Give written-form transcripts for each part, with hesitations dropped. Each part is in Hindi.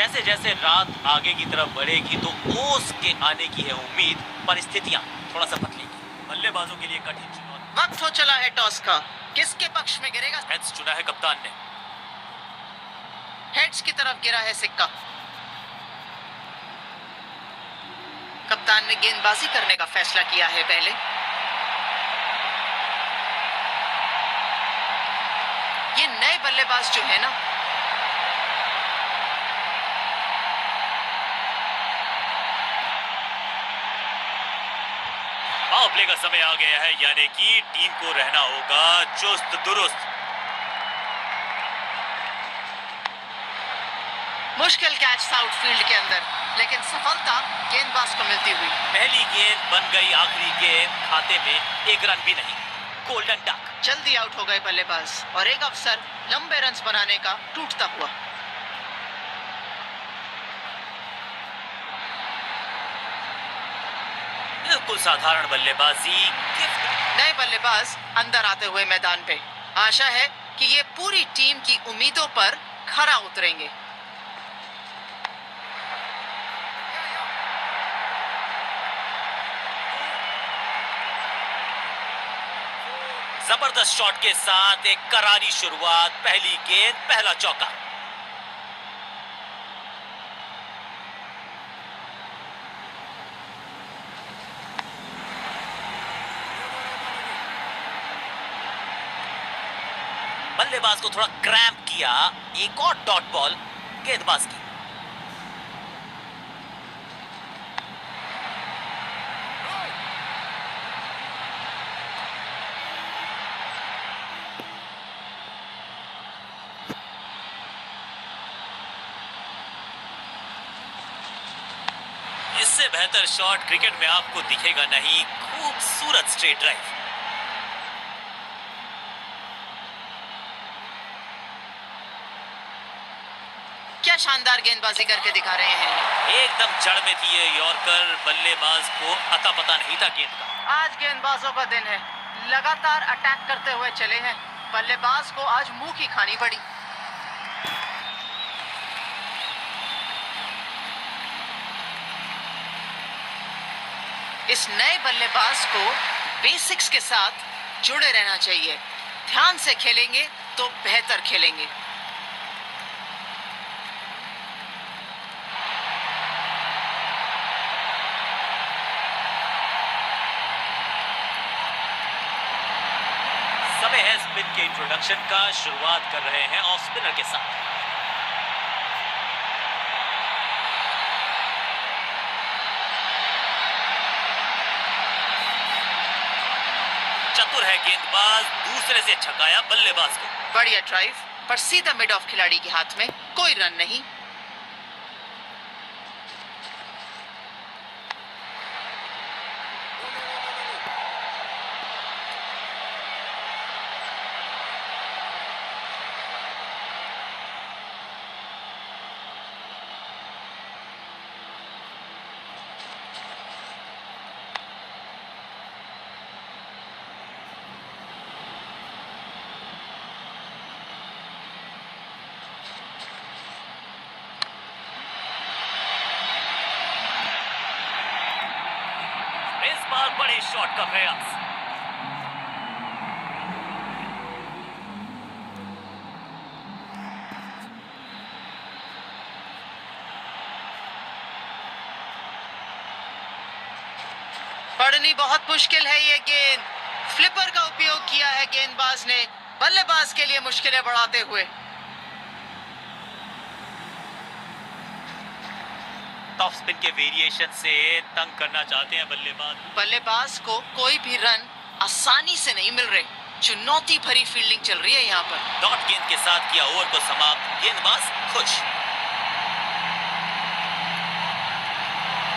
जैसे जैसे रात आगे की तरफ बढ़ेगी तो ओस के आने की है उम्मीद, परिस्थितियां थोड़ा सा बदलेंगी। बल्लेबाजों के लिए कठिन चुनौती। वक्त हो चला है टॉस का, किसके पक्ष में गिरेगा? हेड्स चुना है कप्तान ने। हेड्स की तरफ गिरा है सिक्का। कप्तान ने गेंदबाजी करने का फैसला किया है। पहले ये नए बल्लेबाज जो है ना, पावर प्ले का समय आ गया है, यानी कि टीम को रहना होगा चुस्त दुरुस्त। मुश्किल कैच था आउटफील्ड के अंदर, लेकिन सफलता गेंदबाज को मिलती हुई। पहली गेंद बन गई आखिरी गेंद, खाते में एक रन भी नहीं। Golden duck. जल्दी आउट हो गए बल्लेबाज और एक अवसर लंबे रन्स बनाने का टूटता हुआ। बिल्कुल साधारण बल्लेबाजी। नए बल्लेबाज अंदर आते हुए मैदान पे। आशा है कि ये पूरी टीम की उम्मीदों पर खरा उतरेंगे। जबरदस्त शॉट के साथ एक करारी शुरुआत, पहली गेंद पहला चौका। बल्लेबाज को थोड़ा क्रैम्प किया, एक और डॉट बॉल गेंदबाज की। इससे बेहतर शॉट क्रिकेट में आपको दिखेगा नहीं। खूबसूरत स्ट्रेट ड्राइव। क्या शानदार गेंदबाजी करके दिखा रहे हैं। एकदम जड़ में थी ये यॉर्कर, बल्लेबाज को अता पता नहीं था गेंद का। आज गेंदबाजों का दिन है, लगातार अटैक करते हुए चले हैं। बल्लेबाज को आज मुंह की खानी पड़ी। इस नए बल्लेबाज को बेसिक्स के साथ जुड़े रहना चाहिए। ध्यान से खेलेंगे तो बेहतर खेलेंगे। समय है स्पिन के इंट्रोडक्शन का। शुरुआत कर रहे हैं ऑफ स्पिनर के साथ। चतुर है गेंदबाज, दूसरे से छकाया बल्लेबाज को। बढ़िया ड्राइव, पर सीधा मिड ऑफ खिलाड़ी के हाथ में, कोई रन नहीं। इस बार बड़े शॉट का प्रयास। पढ़नी बहुत मुश्किल है ये गेंद। फ्लिपर का उपयोग किया है गेंदबाज ने, बल्लेबाज के लिए मुश्किलें बढ़ाते हुए। टॉप स्पिन के वेरिएशन से तंग करना चाहते हैं बल्लेबाज। बल्लेबाज को कोई भी रन आसानी से नहीं मिल रहे। चुनौती भरी फील्डिंग चल रही है यहाँ पर। डॉट गेंद के साथ किया ओवर को समाप्त, गेंदबाज खुश।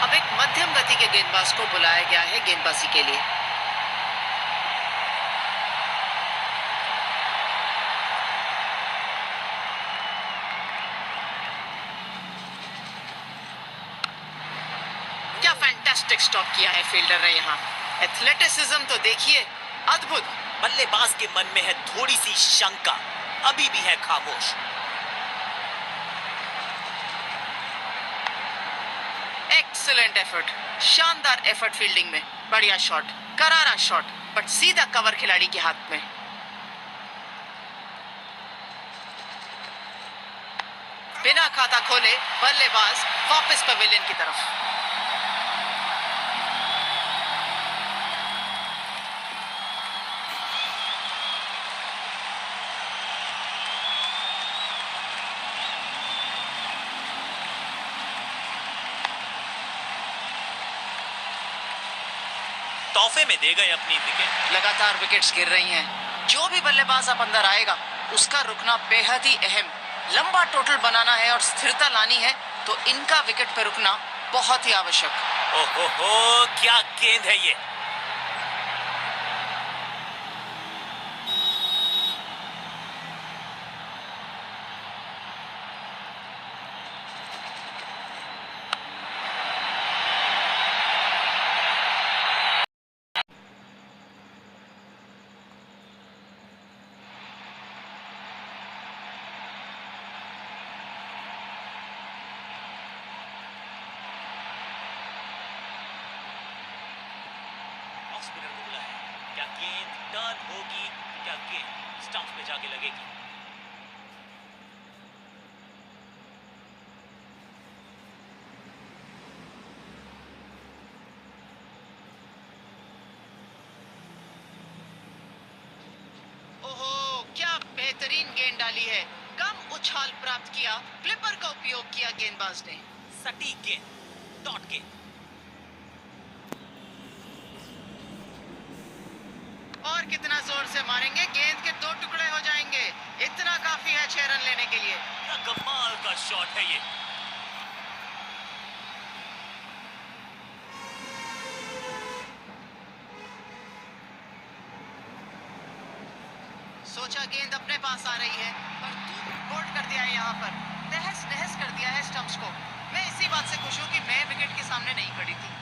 अब एक मध्यम गति के गेंदबाज को बुलाया गया है गेंदबाजी के लिए। क्या फैंटास्टिक स्टॉप किया है फील्डर ने यहाँ। एथलेटिसिज्म तो देखिए, अद्भुत। बल्लेबाज के मन में है थोड़ी सी शंका, अभी भी है खामोश। एक्सीलेंट एफर्ट, शानदार एफर्ट फील्डिंग में, बढ़िया शॉट, करारा शॉट, बट सीधा कवर खिलाड़ी के हाथ में। बिना खाता खोले बल्लेबाज वापस पवेलियन की तरफ। तोहफे में दे गए अपनी विकेट। लगातार विकेट्स गिर रही हैं। जो भी बल्लेबाज अब अंदर आएगा उसका रुकना बेहद ही अहम। लंबा टोटल बनाना है और स्थिरता लानी है तो इनका विकेट पे रुकना बहुत ही आवश्यक। ओहो, क्या गेंद है ये। स्पिनर को बुलाया, क्या गेंद टर्न होगी, क्या गेंद स्टंप पे जाके लगेगी। ओहो, क्या बेहतरीन गेंद डाली है। कम उछाल प्राप्त किया, फ्लिपर का उपयोग किया गेंदबाज ने। सटीक गेंद, डॉट गेंद। और कितना जोर से मारेंगे, गेंद के दो टुकड़े हो जाएंगे। इतना काफी है 6 रन लेने के लिए। क्या कमाल का शॉट है ये। सोचा गेंद अपने पास आ रही है पर बोल्ड कर दिया है। यहाँ पर तहस नहस कर दिया है स्टंप्स को। मैं इसी बात से खुश हूँ कि मैं विकेट के सामने नहीं खड़ी थी।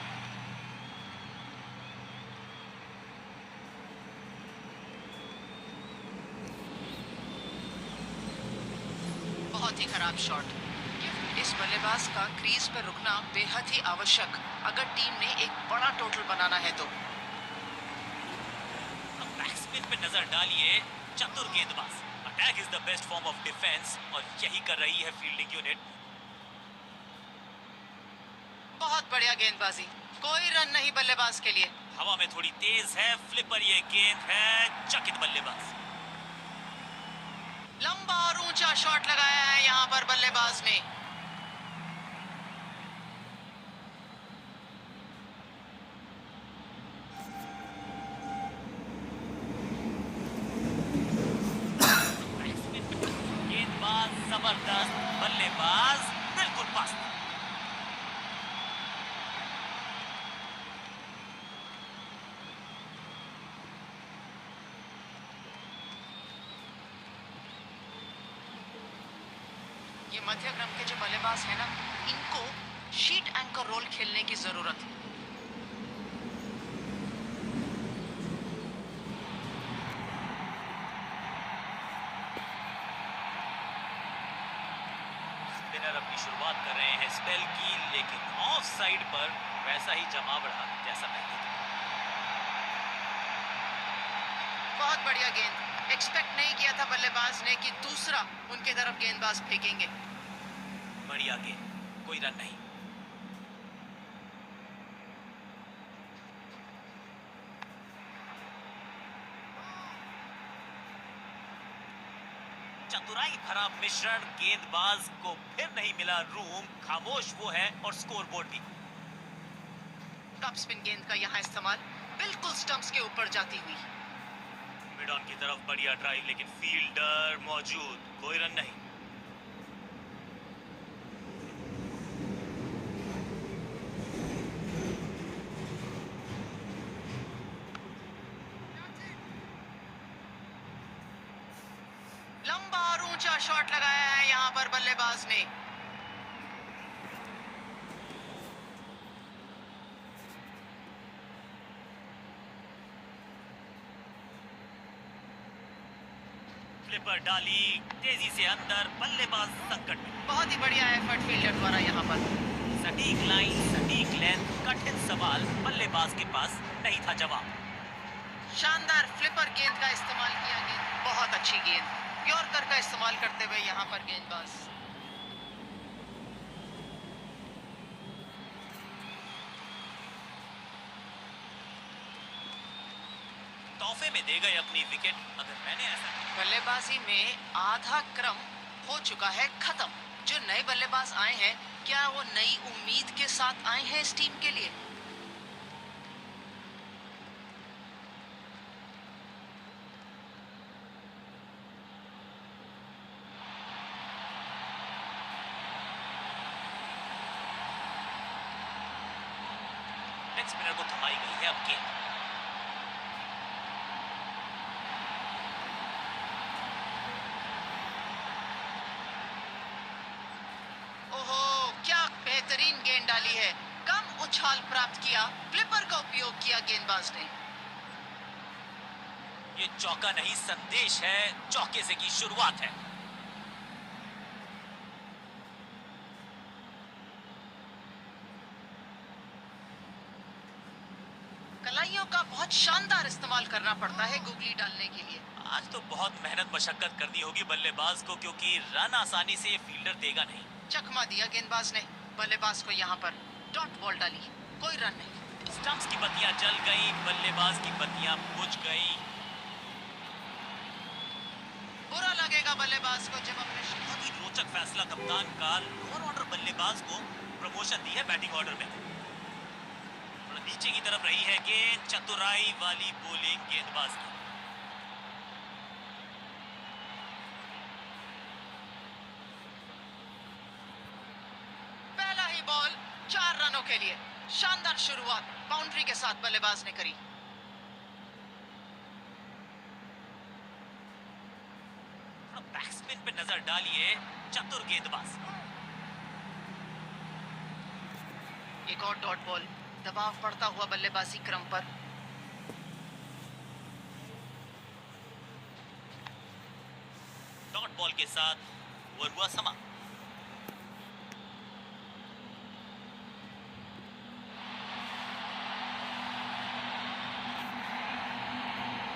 बहुत ही खराब शॉट। इस बल्लेबाज का क्रीज पर रुकना बेहद ही आवश्यक अगर टीम ने एक बड़ा टोटल बनाना है तो। अब बैकस्पिन पे नजर डालिए, चतुर गेंदबाज। Attack is the best form of defence और यही कर रही है फील्डिंग यूनिट। बहुत बढ़िया गेंदबाजी, कोई रन नहीं बल्लेबाज के लिए। हवा में थोड़ी तेज है फ्लिपर, ये गेंद है, चकित बल्लेबाज। लंबा और ऊंचा शॉट लगाया है यहाँ पर बल्लेबाज ने। गेंदबाज जबरदस्त, बल्लेबाज बिल्कुल पास। ये मध्य क्रम के जो बल्लेबाज है ना, इनको शीट एंकर रोल खेलने की जरूरत है। स्पिनर अपनी शुरुआत कर रहे हैं स्पेल की, लेकिन ऑफ साइड पर वैसा ही जमा बढ़ा जैसा पहले था। बहुत बढ़िया गेंद। एक्सपेक्ट नहीं किया था बल्लेबाज ने कि दूसरा उनके तरफ गेंदबाज फेंकेंगे। बढ़िया गेंद, कोई रन नहीं। चतुराई भरा मिश्रण, गेंदबाज को फिर नहीं मिला रूम, खामोश वो है और स्कोरबोर्ड भी। टॉप स्पिन गेंद का यहाँ इस्तेमाल, बिल्कुल स्टंप्स के ऊपर जाती हुई। मिड ऑन की तरफ बढ़िया ड्राइव, लेकिन फील्डर मौजूद, कोई रन नहीं। लंबा और ऊंचा शॉट लगाया है यहाँ पर बल्लेबाज ने। फ्लिपर डाली तेजी से अंदर, बल्लेबाज संकट में। बहुत ही बढ़िया एफर्ट फील्डर द्वारा यहाँ पर। सटीक लाइन, सटीक लेंथ, कठिन सवाल, बल्लेबाज के पास नहीं था जवाब। शानदार फ्लिपर गेंद का इस्तेमाल किया। गेंद बहुत अच्छी गेंद, यॉर्कर का इस्तेमाल करते हुए यहाँ पर गेंदबाज। तोहफे में दे गए अपनी विकेट। अगर मैंने ऐसा बल्लेबाजी में आधा क्रम हो चुका है खत्म। जो नए बल्लेबाज आए हैं, क्या वो नई उम्मीद के साथ आए हैं इस टीम के लिए? लेग स्पिनर को थमाई गई है अब गेंद। ओहो, क्या बेहतरीन गेंद डाली है। कम उछाल प्राप्त किया, फ्लिपर का उपयोग किया गेंदबाज ने। ये चौका नहीं संदेश है, चौके से की शुरुआत है। कलाइयों का बहुत शानदार इस्तेमाल करना पड़ता है गुगली डालने के लिए। आज तो बहुत मेहनत मशक्कत करनी होगी बल्लेबाज को, क्योंकि रन आसानी से ये फील्डर देगा नहीं। चकमा दिया गेंदबाज ने, बल्लेबाज को यहाँ पर डॉट बॉल डाली, कोई रन नहीं। स्टंप्स की बत्तियां जल गई, बल्लेबाज की बत्तियां बुझ गई। बुरा लगेगा बल्लेबाज को जब अपने बहुत ही रोचक फैसला कप्तान का। लोअर ऑर्डर बल्लेबाज को प्रमोशन दी है बैटिंग ऑर्डर में। थोड़ा नीचे की तरफ रही है गेंद, चतुराई वाली बॉलिंग गेंदबाज की। पहला ही बॉल 4 रनों के लिए। शानदार शुरुआत बाउंड्री के साथ बल्लेबाज ने करी। बैकस्पिन पे नजर डालिए, चतुर गेंदबाज। एक और डॉट बॉल, दबाव पड़ता हुआ बल्लेबाजी क्रम पर। डॉट बॉल के साथ ओवर हुआ समाप्त।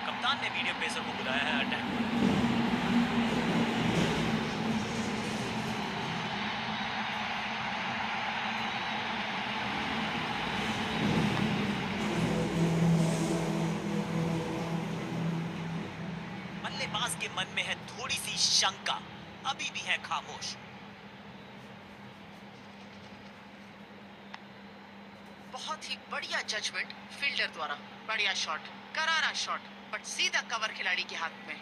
कप्तान ने मीडियम पेसर को बुलाया है अटैक पर। बल्लेबाज के मन में है थोड़ी सी शंका, अभी भी है खामोश। बहुत ही बढ़िया जजमेंट फील्डर द्वारा। बढ़िया शॉट, करारा शॉट, बट सीधा कवर खिलाड़ी के हाथ में।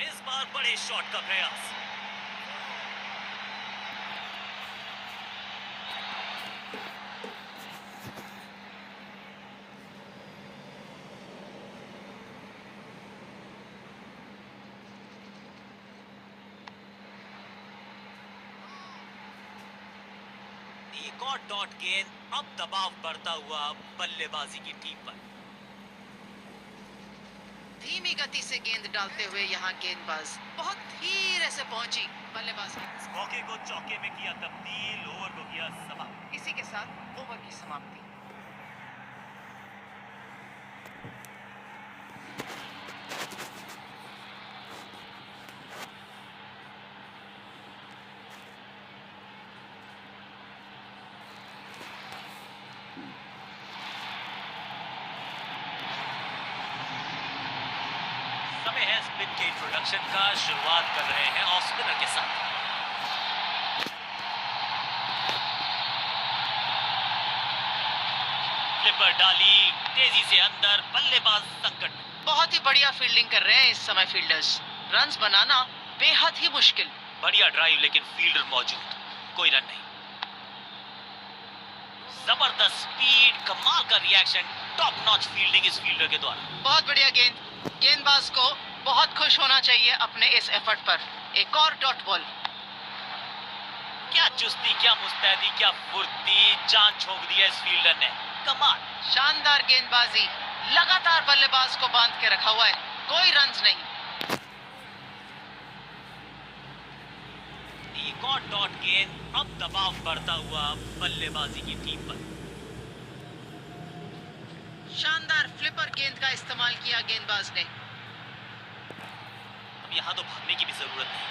इस बार बड़े शॉट का प्रयास। एक और डॉट गेंद, अब दबाव बढ़ता हुआ बल्लेबाजी की टीम पर। धीमी गति से गेंद डालते हुए यहाँ गेंदबाज बहुत धीरे से पहुंची बल्लेबाज ने। इस मौके को चौके में किया तब्दील, ओवर को किया समाप्त। इसी के साथ ओवर की समाप्ति। समय है स्पिन के इंट्रोडक्शन का। शुरुआत कर रहे हैं ऑफ स्पिनर के साथ। फ्लिपर डाली, तेजी से अंदर, बल्लेबाज संकट में। बहुत ही बढ़िया फील्डिंग कर रहे हैं इस समय फील्डर्स। रन्स बनाना बेहद ही मुश्किल। बढ़िया ड्राइव, लेकिन फील्डर मौजूद, कोई रन नहीं। जबरदस्त स्पीड, कमाल का रिएक्शन, टॉप नॉच फील्डिंग इस फील्डर के द्वारा। बहुत बढ़िया गेंद, गेंदबाज को बहुत खुश होना चाहिए अपने इस एफर्ट पर। एक और डॉट बॉल। क्या चुस्ती, क्या मुस्तैदी, क्या फुर्ती, जान झोंक दिया इस फील्डर ने। कमाल। शानदार गेंदबाजी, लगातार बल्लेबाज को बांध के रखा हुआ है, कोई रन्स नहीं। एक और डॉट गेंद, अब दबाव बढ़ता हुआ बल्लेबाजी की टीम पर। शानदार फ्लिपर गेंद का इस्तेमाल किया गेंदबाज ने। अब यहाँ तो भागने की भी जरूरत नहीं।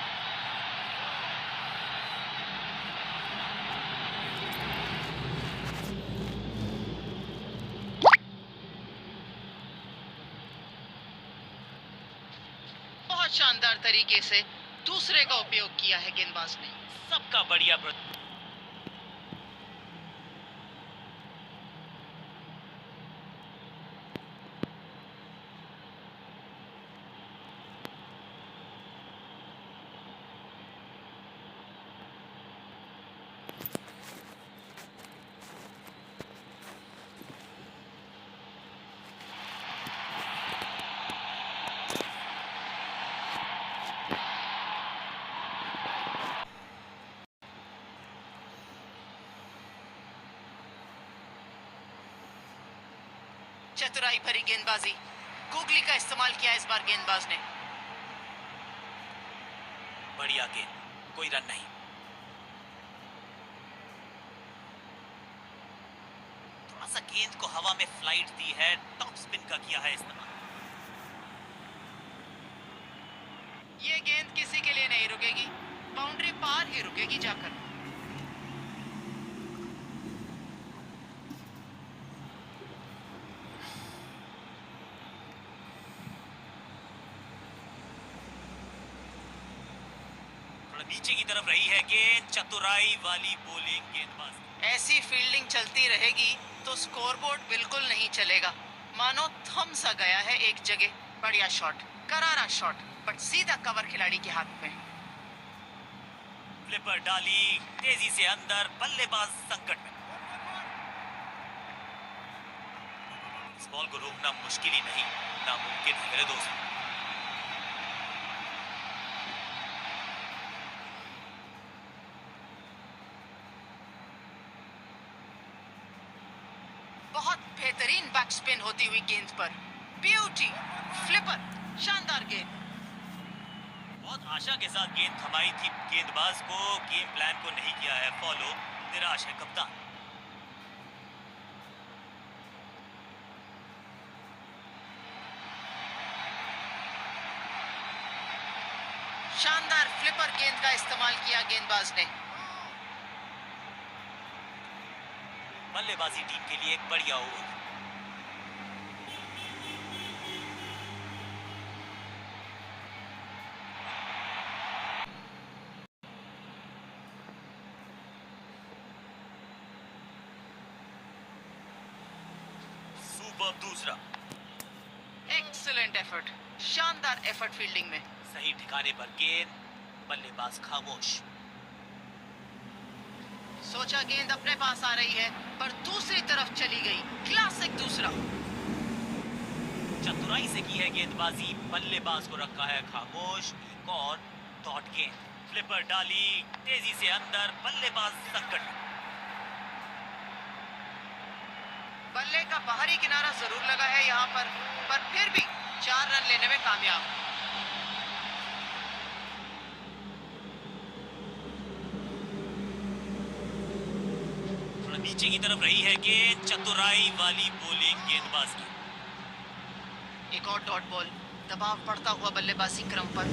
बहुत शानदार तरीके से दूसरे का उपयोग किया है गेंदबाज ने। सबका बढ़िया चतुराई भरी गेंदबाजी, गूगली का इस्तेमाल किया इस बार गेंदबाज ने। बढ़िया गेंद, कोई रन नहीं। थोड़ा सा गेंद को हवा में फ्लाइट दी है, टॉप स्पिन का किया है इस्तेमाल। ये गेंद किसी के लिए नहीं रुकेगी, बाउंड्री पार ही रुकेगी जाकर। नीचे की तरफ रही है गेंद, चतुराई वाली बॉलिंग गेंदबाज। ऐसी फील्डिंग चलती रहेगी तो स्कोरबोर्ड बिल्कुल नहीं चलेगा, मानो थम सा गया है एक जगह। बढ़िया शॉट, करारा शॉट, बट सीधा कवर खिलाड़ी के हाथ में। फ्लिपर डाली तेजी से अंदर, बल्लेबाज संकट में। इस बॉल को रोकना मुश्किल ही नहीं, नामुमकिन है मेरे दोस्त। बहुत बेहतरीन बैक स्पिन होती हुई गेंद पर, ब्यूटी, फ्लिपर, शानदार गेंद। बहुत आशा के साथ गेंद थमाई थी गेंदबाज को, गेम प्लान को नहीं किया है फॉलो, निराश है कप्तान। शानदार फ्लिपर गेंद का इस्तेमाल किया गेंदबाज ने। बल्लेबाजी टीम के लिए एक बढ़िया ओवर। सुपर दूसरा। एक्सीलेंट एफर्ट, शानदार एफर्ट फील्डिंग में। सही ठिकाने पर गेंद, बल्लेबाज खामोश। सोचा गेंद अपने पास आ रही है, पर दूसरी तरफ चली गई। क्लासिक दूसरा। चतुराई से की है गेंदबाजी, बल्लेबाज को रखा है खामोश। एक और डॉट गेंद, फ्लिपर डाली तेजी से अंदर, बल्लेबाज संकट में। बल्ले का बाहरी किनारा जरूर लगा है यहाँ पर फिर भी 4 रन लेने में कामयाब। थोड़ा नीचे की तरफ रही है गेंद, चतुराई वाली बॉलिंग गेंदबाज की। एक और डॉट बॉल, दबाव बढ़ता हुआ बल्लेबाजी क्रम पर।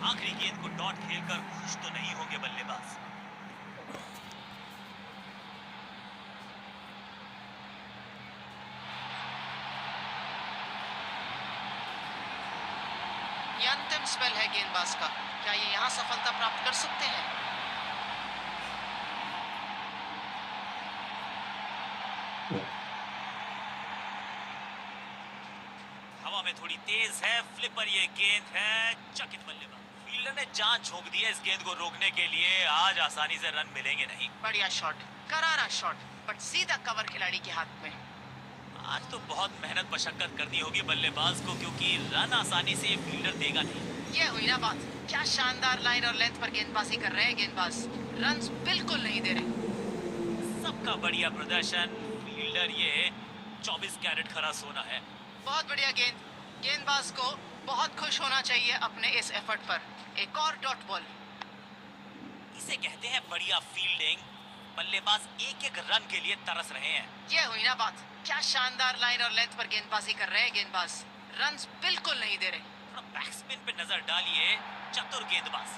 आखिरी गेंद को डॉट खेलकर खुश तो नहीं होंगे बल्लेबाज। ये अंतिम स्पेल है गेंदबाज का, क्या ये यहाँ सफलता प्राप्त कर सकते हैं? हवा में तेज है फ्लिपर, ये गेंद है चकित बल्लेबाज। फील्डर ने जान झोंक दी है इस गेंद को रोकने के लिए। आज आसानी से रन मिलेंगे नहीं। बढ़िया शॉट, करारा शॉट, बट सीधा कवर खिलाड़ी के हाथ में। आज तो बहुत मेहनत मशक्कत करनी होगी बल्लेबाज को, क्योंकि रन आसानी से ये फील्डर देगा नहीं। ये हुई ना बात, क्या शानदार लाइन और लेंथ पर गेंदबाजी कर रहे हैं गेंदबाज, रन्स बिल्कुल नहीं दे रहे। सबका बढ़िया प्रदर्शन। फील्डर ये 24 कैरेट खरा सोना है। बहुत बढ़िया गेंद, गेंदबाज को बहुत खुश होना चाहिए अपने इस एफर्ट पर। एक और डॉट बॉल। इसे कहते हैं बढ़िया फील्डिंग। बल्लेबाज एक एक रन के लिए तरस रहे हैं। ये हुई ना बात, क्या शानदार लाइन और लेंथ पर गेंदबाजी कर रहे हैं गेंदबाज, रन्स बिल्कुल नहीं दे रहे। बैक स्पिन पे नजर डालिए, चतुर गेंदबाज।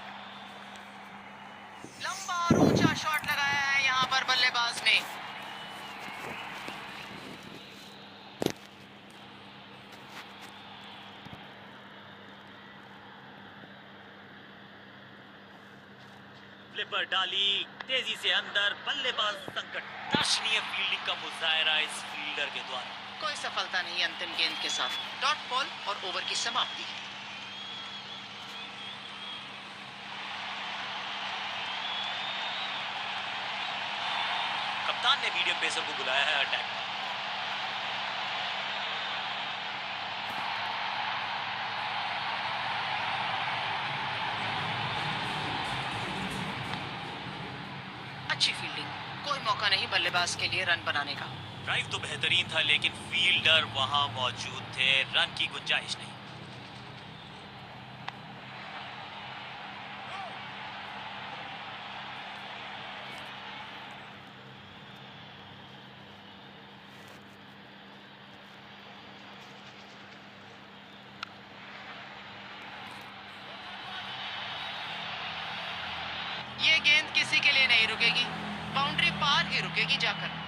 लंबा और ऊंचा शॉट लगाया है यहाँ पर बल्लेबाज ने। फ्लिपर डाली तेजी से अंदर। बल्लेबाज संकट। दर्शनीय फील्डिंग का मुजाहरा इस फील्डर के द्वारा। कोई सफलता नहीं अंतिम गेंद के साथ। डॉट बॉल और ओवर की समाप्ति। कप्तान ने मीडियम पेसर को बुलाया है अटैक में। अच्छी फील्डिंग, कोई मौका नहीं बल्लेबाज के लिए रन बनाने का। ड्राइव तो बेहतरीन था, लेकिन फील्डर वहां मौजूद थे, रन की गुंजाइश नहीं। ये गेंद किसी के लिए नहीं रुकेगी, बाउंड्री पार ही रुकेगी जाकर।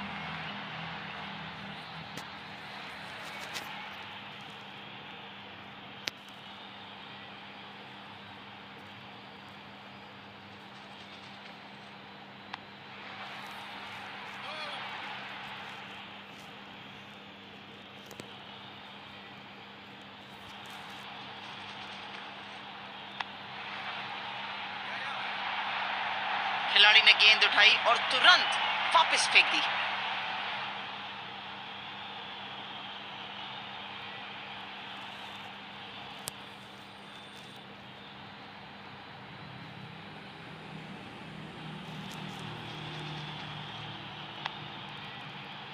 खिलाड़ी ने गेंद उठाई और तुरंत वापस फेंक दी।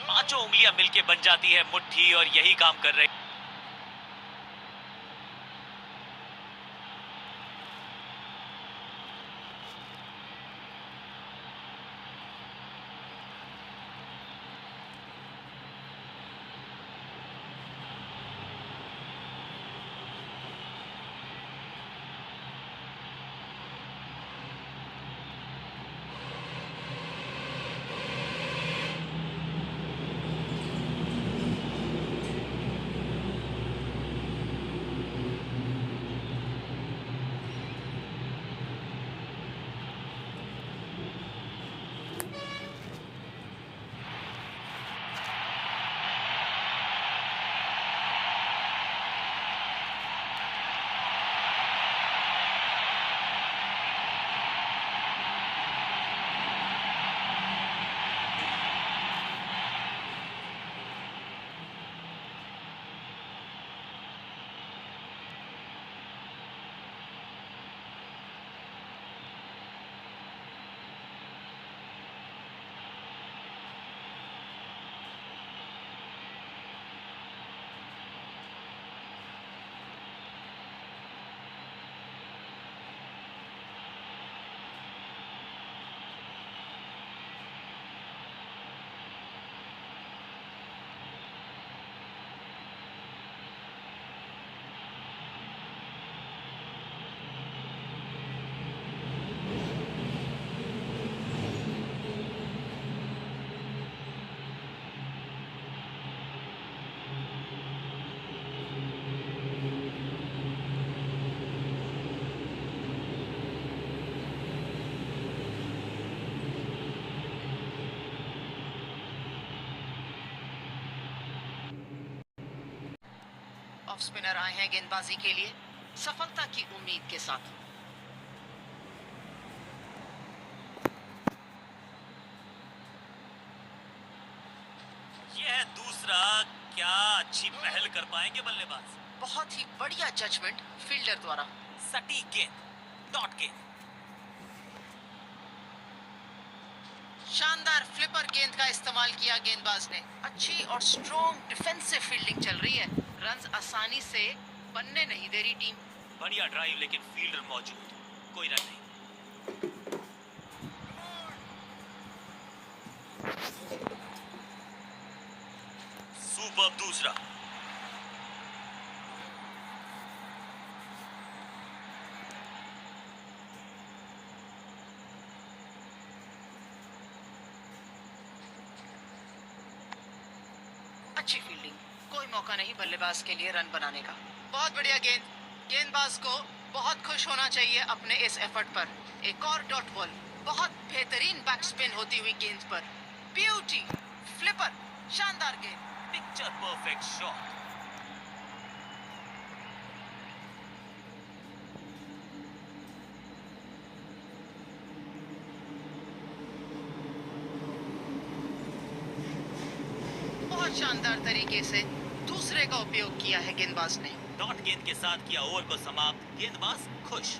पांचों उंगलियां मिलके बन जाती है मुट्ठी, और यही काम कर रही। ऑफ स्पिनर आए हैं गेंदबाजी के लिए, सफलता की उम्मीद के साथ। यह है दूसरा। क्या अच्छी पहल कर पाएंगे बल्लेबाज। बहुत ही बढ़िया जजमेंट फील्डर द्वारा। सटीक गेंद, डॉट गेंद। शानदार फ्लिपर गेंद का इस्तेमाल किया गेंदबाज ने। अच्छी और स्ट्रॉन्ग डिफेंसिव फील्डिंग चल रही है। रन्स आसानी से बनने नहीं दे रही टीम। बढ़िया ड्राइव, लेकिन फील्डर मौजूद, कोई रन नहीं। सुपर दूसरा। अच्छी फील्डिंग, कोई मौका नहीं बल्लेबाज के लिए रन बनाने का। बहुत बढ़िया गेंद। गेंदबाज को बहुत खुश होना चाहिए अपने इस एफर्ट पर। एक और डॉट बॉल। बहुत बेहतरीन बैकस्पिन होती हुई गेंद पर। ब्यूटी, फ्लिपर, शानदार गेंद। Picture perfect shot. बहुत शानदार तरीके से दूसरे का उपयोग किया है गेंदबाज ने। डॉट गेंद के साथ किया ओवर को समाप्त। गेंदबाज खुश।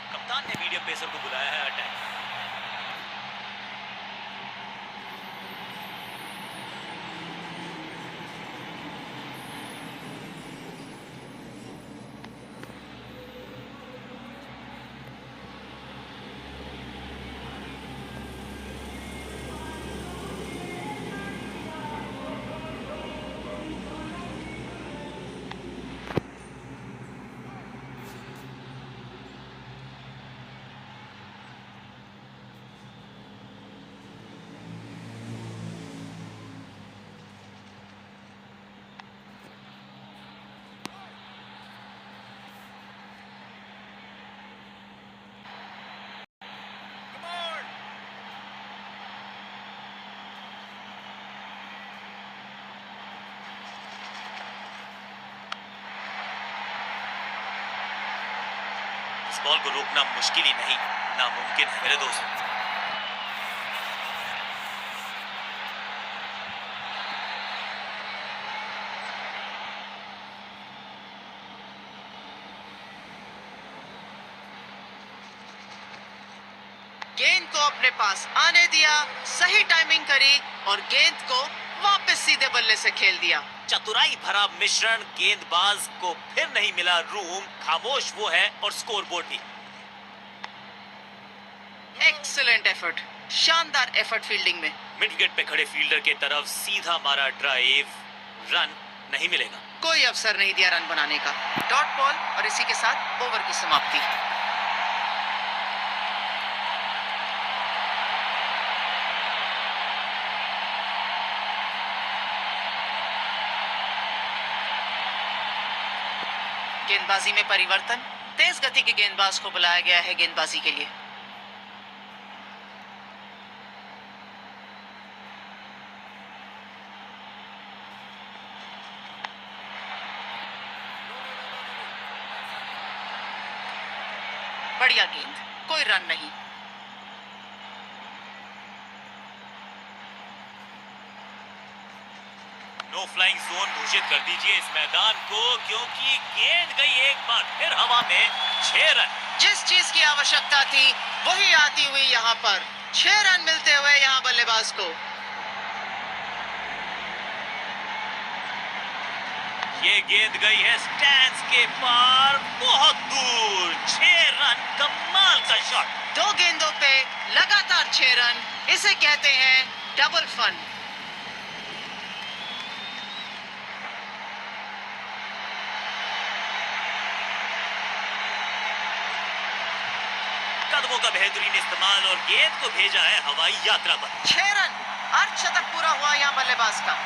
कप्तान ने मीडियम पेसर को बुलाया है अटैक। इस बॉल को रोकना मुश्किल ही नहीं, नामुमकिन है मेरे दोस्त। गेंद को अपने पास आने दिया, सही टाइमिंग करी और गेंद को वापस सीधे बल्ले से खेल दिया। चतुराई भरा मिश्रण। गेंदबाज को फिर नहीं मिला रूम। खामोश वो है और स्कोरबोर्ड भी। एक्सीलेंट एफर्ट, शानदार एफर्ट फील्डिंग में। मिड विकेट पे खड़े फील्डर के तरफ सीधा मारा ड्राइव। रन नहीं मिलेगा। कोई अवसर नहीं दिया रन बनाने का। डॉट बॉल और इसी के साथ ओवर की समाप्ति। गेंदबाजी में परिवर्तन। तेज गति के गेंदबाज को बुलाया गया है गेंदबाजी के लिए। बढ़िया गेंद, कोई रन नहीं। नो फ्लाइंग जोन घोषित कर दीजिए इस मैदान को, क्योंकि गेंद गई एक बार फिर हवा में। 6 रन। जिस चीज की आवश्यकता थी वही आती हुई यहाँ पर। 6 रन मिलते हुए यहाँ बल्लेबाज को। ये गेंद गई है स्टैंड्स के पार, बहुत दूर। 6 रन, कमाल का शॉट। 2 गेंदों पे लगातार 6 रन, इसे कहते हैं डबल फन। रनों का बेहतरीन इस्तेमाल और गेंद को भेजा है हवाई यात्रा पर। 6 रन, अर्धशतक पूरा हुआ यहाँ बल्लेबाज का।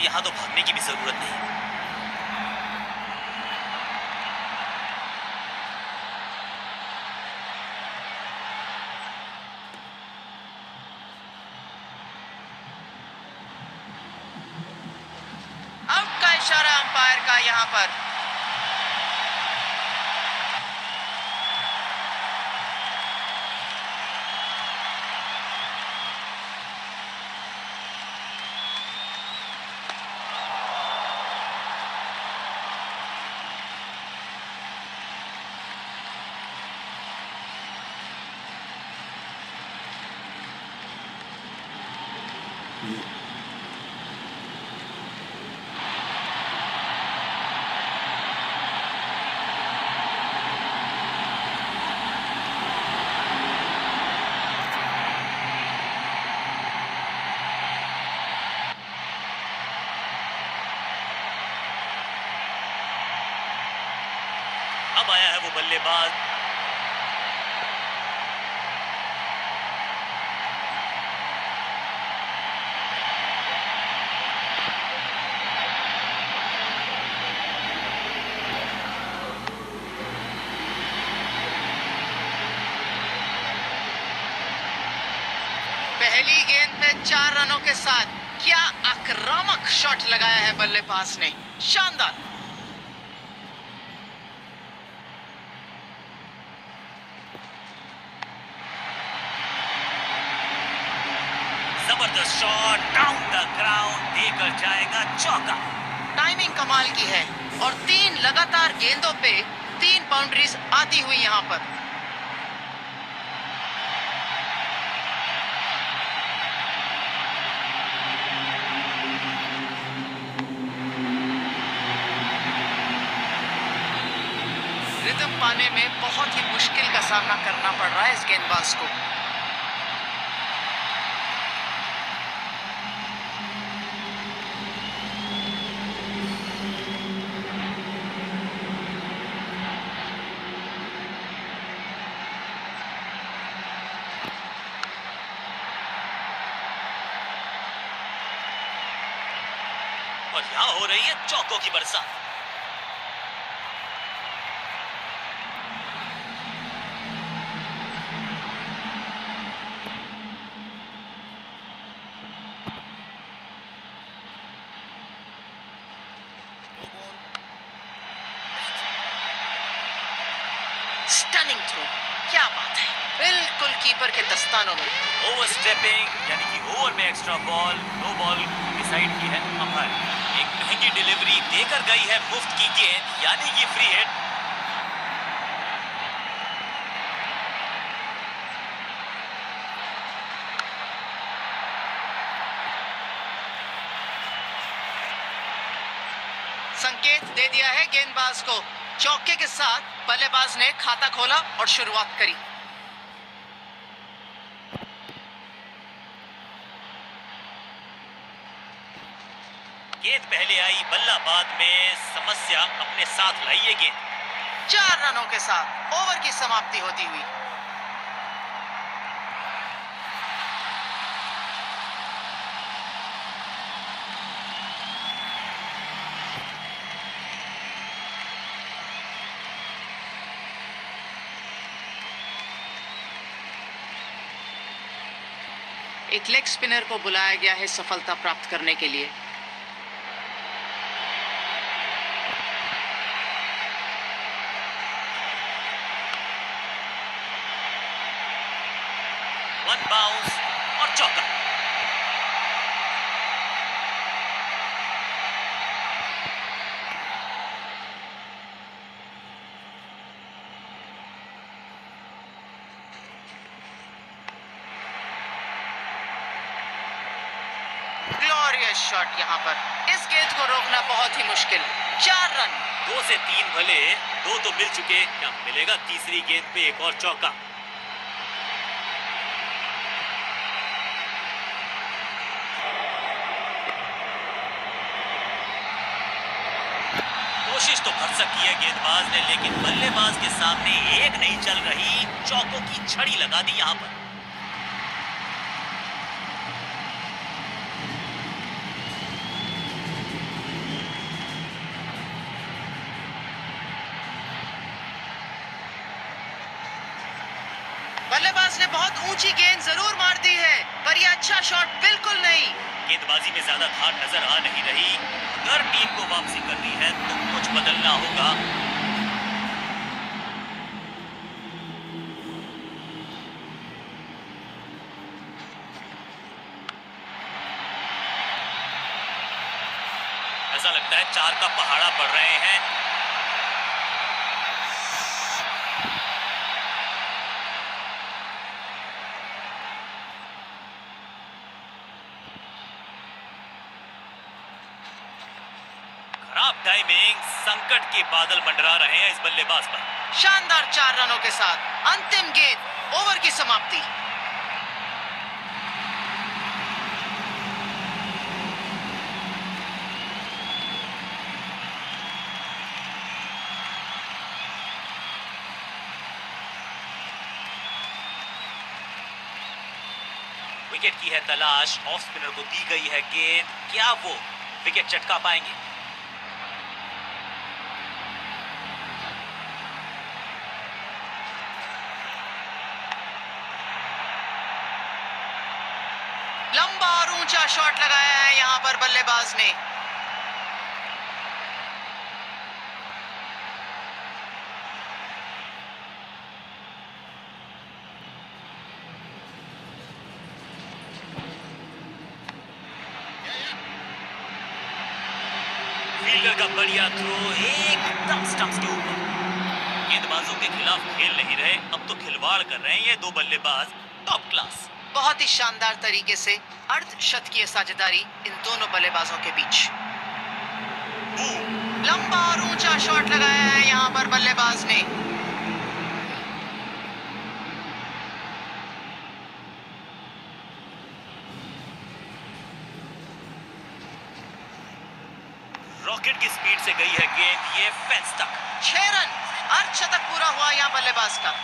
यहाँ तो भागने की भी जरूरत नहीं। आउट का इशारा अंपायर का यहाँ पर। अब आया है वो बल्लेबाज। पहली गेंद पे 4 रनों के साथ क्या आक्रामक शॉट लगाया है बल्लेबाज ने, शानदार। जबरदस्त शॉट, डाउन द ग्राउंड, देकर जाएगा चौका। टाइमिंग कमाल की है और 3 लगातार गेंदों पे 3 बाउंड्रीज आती हुई यहाँ पर। रिदम पाने में बहुत ही मुश्किल का सामना करना पड़ रहा है इस गेंदबाज को। और यहाँ हो रही है चौकों की बरसात। स्टनिंग थ्रो, क्या बात है, बिल्कुल कीपर के दस्तानों में। ओवर स्टेपिंग यानी कि ओवर में extra ball, no ball decide की है अंपायर। एक महंगी डिलीवरी देकर गई है मुफ्त की गेंद, यानी कि फ्री हिट। संकेत दे दिया है गेंदबाज को। चौके के साथ बल्लेबाज ने खाता खोला और शुरुआत करी। गेंद पहले आई, बल्ला बाद में समस्या अपने साथ लाई ये गेंद। 4 रनों के साथ ओवर की समाप्ति होती हुई। एक लेग स्पिनर को बुलाया गया है सफलता प्राप्त करने के लिए। वन बाउंस और चौका। जबरदस्त शॉट यहाँ पर। इस गेंद को रोकना बहुत ही मुश्किल। 4 रन। 2 से 3 भले, 2 तो मिल चुके, क्या मिलेगा तीसरी गेंद पे एक और चौका। कोशिश तो भरसक की है गेंदबाज ने, लेकिन बल्लेबाज के सामने एक नहीं चल रही, चौकों की छड़ी लगा दी यहां पर। बल्लेबाज ने बहुत ऊंची गेंद जरूर मार दी है, पर यह अच्छा शॉट बिल्कुल नहीं। गेंदबाजी में ज्यादा धार नजर आ नहीं रही। अगर टीम को वापसी करनी है तो कुछ बदलना होगा। ऐसा लगता है 4 का पहाड़ा पड़ रहे हैं। खराब टाइमिंग, संकट के बादल मंडरा रहे हैं इस बल्लेबाज पर। शानदार 4 रनों के साथ अंतिम गेंद, ओवर की समाप्ति। विकेट की है तलाश, ऑफ स्पिनर को दी गई है गेंद, क्या वो विकेट चटका पाएंगे? लंबा और ऊंचा शॉट लगाया है यहां पर बल्लेबाज ने। फील्डर का बढ़िया थ्रो एकदम स्टंप्स के ऊपर। गेंदबाजों के खिलाफ खेल नहीं रहे, अब तो खिलवाड़ कर रहे हैं ये 2 बल्लेबाज। Top class. बहुत ही शानदार तरीके से अर्धशतकीय साझेदारी इन दोनों बल्लेबाजों के बीच। लंबा और ऊंचा शॉट लगाया है यहां पर बल्लेबाज ने। रॉकेट की स्पीड से गई है गेंद, ये फेंस तक। 6 रन, अर्धशतक पूरा हुआ यहां बल्लेबाज का।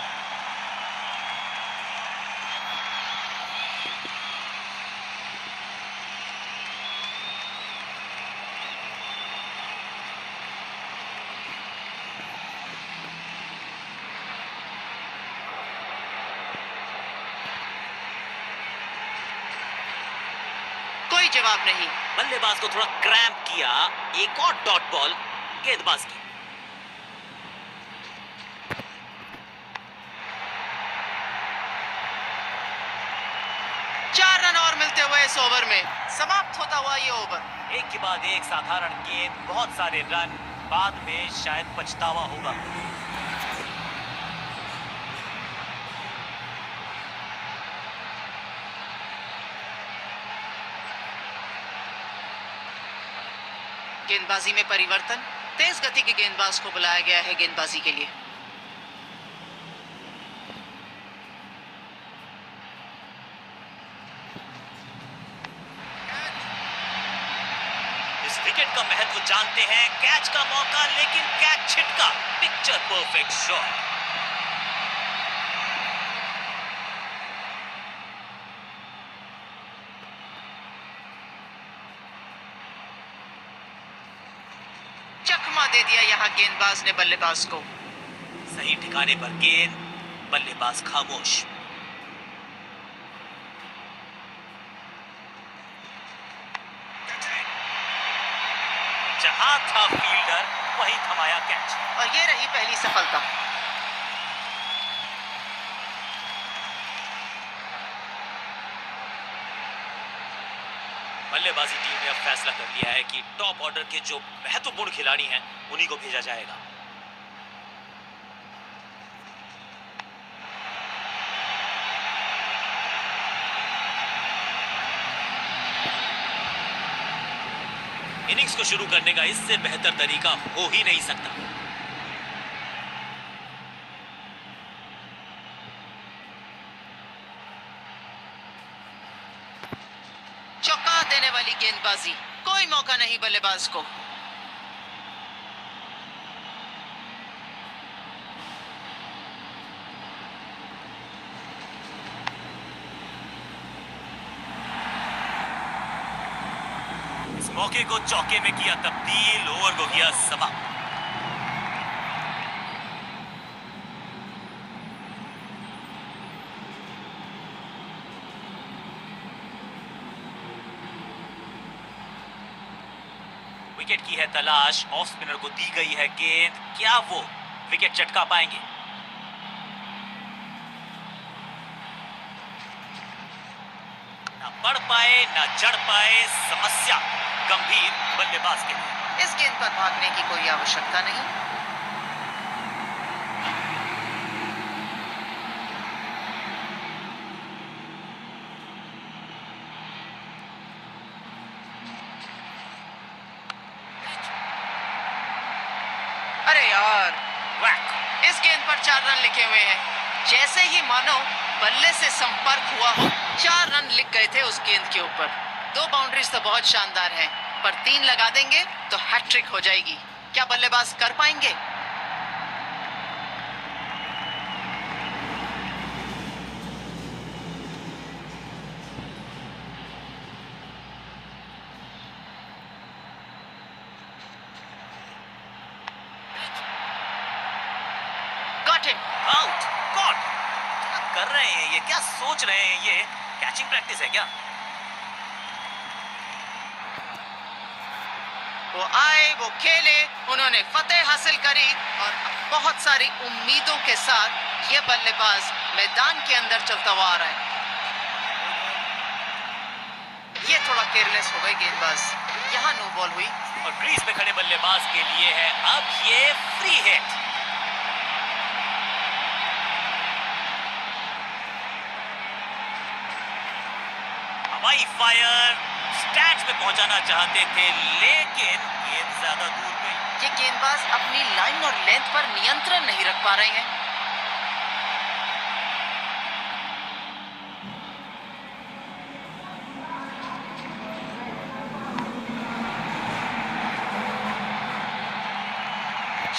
कोई जवाब नहीं। बल्लेबाज को थोड़ा क्रैम्प किया, एक और डॉट बॉल गेंदबाज की। चार रन और मिलते हुए इस ओवर में समाप्त होता हुआ ये ओवर। एक के बाद एक साधारण गेंद, बहुत सारे रन, बाद में शायद पछतावा होगा। गेंदबाजी में परिवर्तन, तेज गति के गेंदबाज को बुलाया गया है गेंदबाजी के लिए। इस विकेट का महत्व जानते हैं, कैच का मौका, लेकिन कैच छिटका। Picture perfect shot. चकमा दे दिया यहां गेंदबाज ने बल्लेबाज को। सही ठिकाने पर गेंद, बल्लेबाज खामोश। जहां था फील्डर वहीं थमाया कैच। और ये रही पहली सफलता। बल्लेबाजी टीम ने अब फैसला कर लिया है कि टॉप ऑर्डर के जो महत्वपूर्ण खिलाड़ी हैं उन्हीं को भेजा जाएगा। इनिंग्स को शुरू करने का इससे बेहतर तरीका हो ही नहीं सकता। चौंका देने वाली गेंदबाजी, कोई मौका नहीं बल्लेबाज को। इस मौके को चौके में किया तब्दील, ओवर को किया समाप्त। विकेट की है तलाश, ऑफ स्पिनर को दी गई है गेंद, क्या वो विकेट चटका पाएंगे? ना पढ़ पाए ना जड़ पाए, समस्या गंभीर बल्लेबाज के लिए। इस गेंद पर भागने की कोई आवश्यकता नहीं। अरे यार, वैक। इस गेंद पर 4 रन लिखे हुए हैं। जैसे ही मानो बल्ले से संपर्क हुआ हो, 4 रन लिख गए थे उस गेंद के ऊपर। 2 बाउंड्रीज तो बहुत शानदार हैं, पर 3 लगा देंगे तो हैट्रिक हो जाएगी। क्या बल्लेबाज कर पाएंगे? Got him. Out, caught. क्या कर रहे हैं ये, क्या सोच रहे हैं ये? कैचिंग प्रैक्टिस है क्या? वो आए, वो खेले, उन्होंने फतेह हासिल करी और बहुत सारी उम्मीदों के साथ ये बल्लेबाज मैदान के अंदर चलता हुआ आ रहा है। ये थोड़ा केयरलेस हो गई गेंदबाज, यहाँ नो बॉल हुई। और क्रीज पे खड़े बल्लेबाज के लिए है अब ये फ्री हिट। हवाई फायर, स्टैट्स में पहुंचाना चाहते थे लेकिन गेंद ज्यादा दूर गई। ये गेंदबाज अपनी लाइन और लेंथ पर नियंत्रण नहीं रख पा रहे हैं।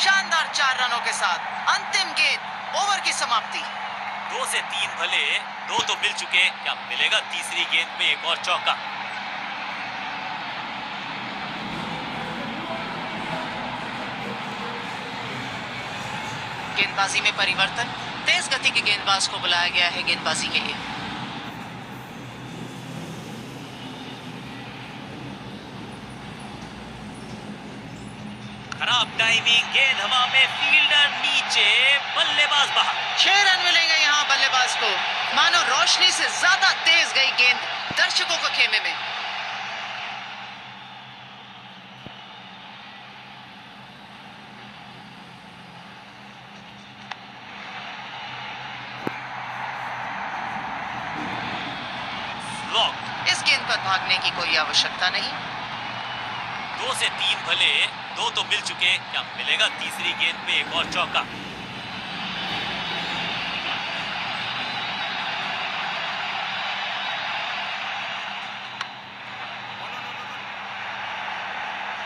शानदार 4 रनों के साथ अंतिम गेंद, ओवर की समाप्ति। 2 से 3 भले, 2 तो मिल चुके, क्या मिलेगा तीसरी गेंद पे एक और चौका? गेंदबाजी में परिवर्तन, तेज गति के गेंदबाज को बुलाया गया है गेंदबाजी के लिए। खराब टाइमिंग, गेंद हवा में, फील्डर नीचे, बल्लेबाज बाहर। 6 रन मिलेंगे यहाँ बल्लेबाज को। मानो रोशनी से ज्यादा तेज गई गेंद दर्शकों के खेमे में। इस गेंद पर भागने की कोई आवश्यकता नहीं। 2 से 3 भले, 2 तो मिल चुके, क्या मिलेगा तीसरी गेंद पे एक और चौका?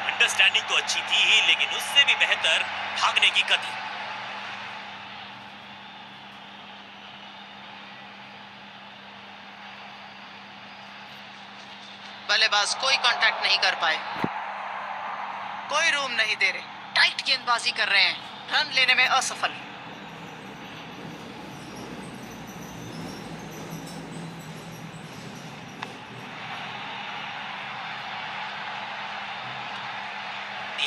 अंडरस्टैंडिंग तो अच्छी थी ही, लेकिन उससे भी बेहतर भागने की गति। बल्लेबाज कोई कांटेक्ट नहीं कर पाए, कोई रूम नहीं दे रहे, टाइट गेंदबाजी कर रहे हैं, रन लेने में असफल।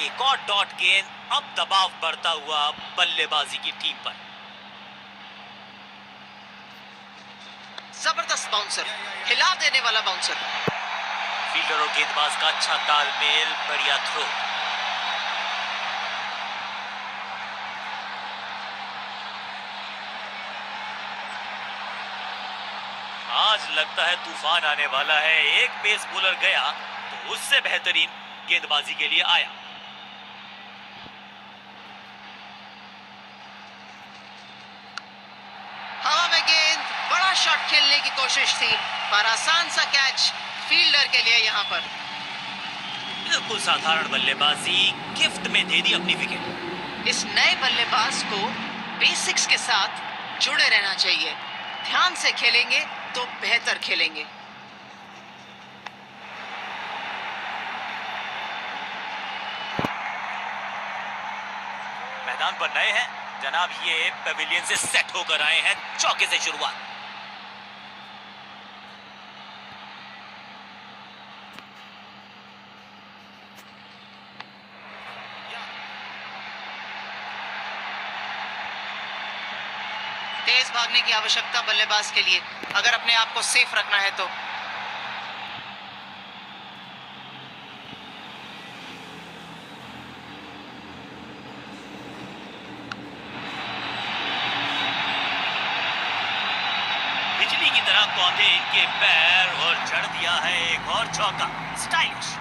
एक और डॉट गेंद, अब दबाव बढ़ता हुआ बल्लेबाजी की टीम पर। जबरदस्त बाउंसर, हिला देने वाला बाउंसर। फील्डर और गेंदबाज का अच्छा तालमेल, बढ़िया थ्रो। आज लगता है तूफान आने वाला है। एक पेस बॉलर गया तो उससे बेहतरीन गेंदबाजी के लिए आया। हवा में गेंद, बड़ा शॉट खेलने की कोशिश थी पर आसान सा कैच फील्डर के लिए यहां पर। बिल्कुल साधारण बल्लेबाजी, गिफ्ट में दे दी अपनी विकेट। इस नए बल्लेबाज को बेसिक्स के साथ जुड़े रहना चाहिए। ध्यान से खेलेंगे तो बेहतर खेलेंगे। मैदान पर नए हैं जनाब, ये पेविलियन से सेट होकर आए हैं। चौके से शुरुआत। तेज भागने की आवश्यकता बल्लेबाज के लिए, अगर अपने आप को सेफ रखना है तो। बिजली की तरह कौंधे इनके पैर और जड़ दिया है एक और चौका। स्टाइलिश।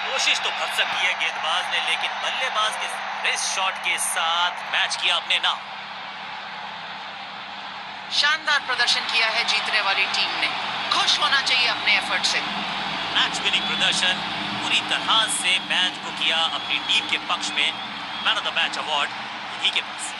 कोशिश तो भरसक की है गेंदबाज ने, लेकिन बल्लेबाज के रिस्ट शॉट के साथ मैच किया अपने नाम। शानदार प्रदर्शन किया है जीतने वाली टीम ने। खुश होना चाहिए अपने एफर्ट से। मैच विनिंग प्रदर्शन, पूरी तरह से मैच को किया अपनी टीम के पक्ष में। Man of the match award इन्हीं के पास।